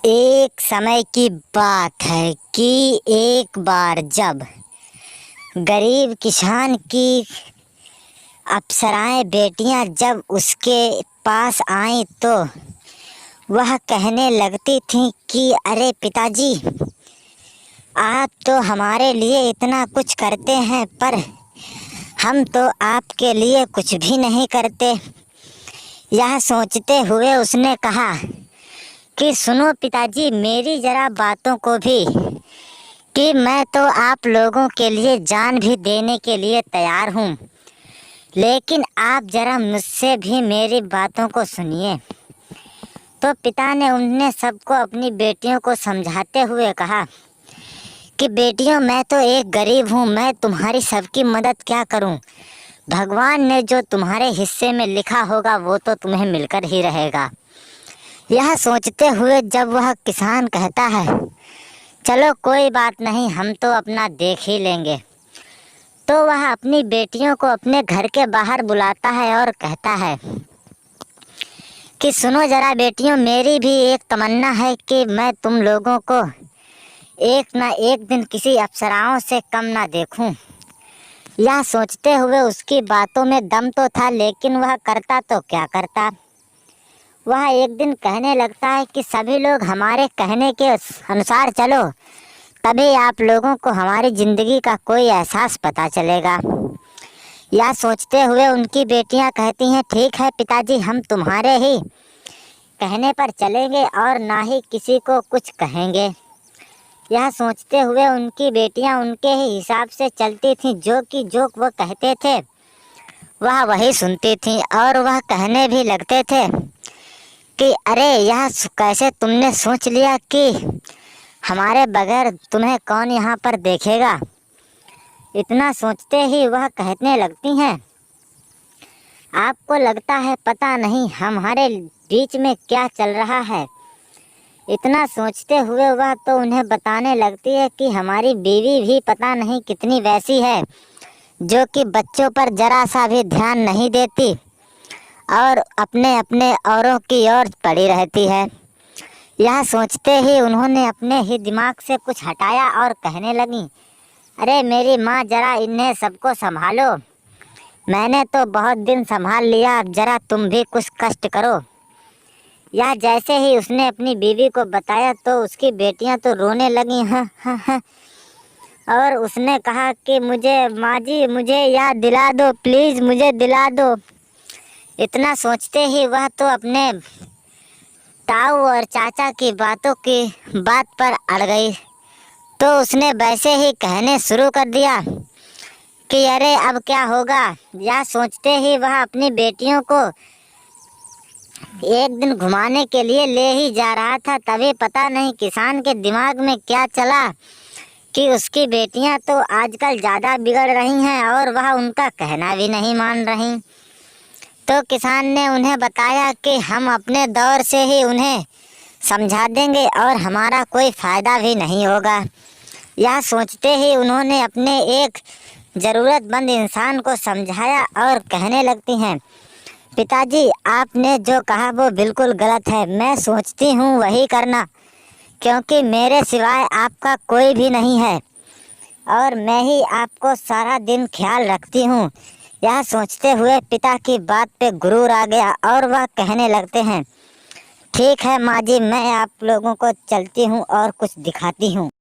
एक समय की बात है कि एक बार जब गरीब किसान की अप्सराएं बेटियां जब उसके पास आईं तो वह कहने लगती थीं कि अरे पिताजी, आप तो हमारे लिए इतना कुछ करते हैं पर हम तो आपके लिए कुछ भी नहीं करते। यह सोचते हुए उसने कहा कि सुनो पिताजी, मेरी ज़रा बातों को भी, कि मैं तो आप लोगों के लिए जान भी देने के लिए तैयार हूँ, लेकिन आप ज़रा मुझसे भी मेरी बातों को सुनिए। तो पिता ने उन्हें सबको अपनी बेटियों को समझाते हुए कहा कि बेटियों, मैं तो एक गरीब हूँ, मैं तुम्हारी सबकी मदद क्या करूँ। भगवान ने जो तुम्हारे हिस्से में लिखा होगा वो तो तुम्हें मिलकर ही रहेगा। यह सोचते हुए जब वह किसान कहता है चलो कोई बात नहीं, हम तो अपना देख ही लेंगे, तो वह अपनी बेटियों को अपने घर के बाहर बुलाता है और कहता है कि सुनो ज़रा बेटियों, मेरी भी एक तमन्ना है कि मैं तुम लोगों को एक ना एक दिन किसी अप्सराओं से कम ना देखूं। यह सोचते हुए उसकी बातों में दम तो था, लेकिन वह करता तो क्या करता। वह एक दिन कहने लगता है कि सभी लोग हमारे कहने के अनुसार चलो, तभी आप लोगों को हमारी ज़िंदगी का कोई एहसास पता चलेगा। यह सोचते हुए उनकी बेटियां कहती हैं ठीक है पिताजी, हम तुम्हारे ही कहने पर चलेंगे और ना ही किसी को कुछ कहेंगे। यह सोचते हुए उनकी बेटियां उनके ही हिसाब से चलती थीं, जो वो कहते थे वह वही सुनती थीं और वह कहने भी लगते थे कि अरे यह कैसे तुमने सोच लिया कि हमारे बगैर तुम्हें कौन यहाँ पर देखेगा। इतना सोचते ही वह कहने लगती हैं आपको लगता है पता नहीं हमारे बीच में क्या चल रहा है। इतना सोचते हुए वह तो उन्हें बताने लगती है कि हमारी बीवी भी पता नहीं कितनी वैसी है, जो कि बच्चों पर ज़रा सा भी ध्यान नहीं देती और अपने अपने औरों की ओर पड़ी रहती है। यह सोचते ही उन्होंने अपने ही दिमाग से कुछ हटाया और कहने लगी अरे मेरी माँ, ज़रा इन्हें सबको संभालो, मैंने तो बहुत दिन संभाल लिया, अब ज़रा तुम भी कुछ कष्ट करो। यह जैसे ही उसने अपनी बीवी को बताया तो उसकी बेटियां तो रोने लगी हाँ। और उसने कहा कि मुझे माँ जी, मुझे याद दिला दो प्लीज़, मुझे दिला दो। इतना सोचते ही वह तो अपने ताऊ और चाचा की बात पर अड़ गई, तो उसने वैसे ही कहने शुरू कर दिया कि अरे अब क्या होगा। यह सोचते ही वह अपनी बेटियों को एक दिन घुमाने के लिए ले ही जा रहा था, तभी पता नहीं किसान के दिमाग में क्या चला कि उसकी बेटियां तो आजकल ज़्यादा बिगड़ रही हैं और वह उनका कहना भी नहीं मान रही। तो किसान ने उन्हें बताया कि हम अपने दौर से ही उन्हें समझा देंगे और हमारा कोई फ़ायदा भी नहीं होगा। यह सोचते ही उन्होंने अपने एक ज़रूरतमंद इंसान को समझाया और कहने लगती हैं पिताजी, आपने जो कहा वो बिल्कुल गलत है, मैं सोचती हूँ वही करना, क्योंकि मेरे सिवाय आपका कोई भी नहीं है और मैं ही आपको सारा दिन ख्याल रखती हूँ। यह सोचते हुए पिता की बात पे गुरूर आ गया और वह कहने लगते हैं ठीक है माँ जी, मैं आप लोगों को चलती हूँ और कुछ दिखाती हूँ।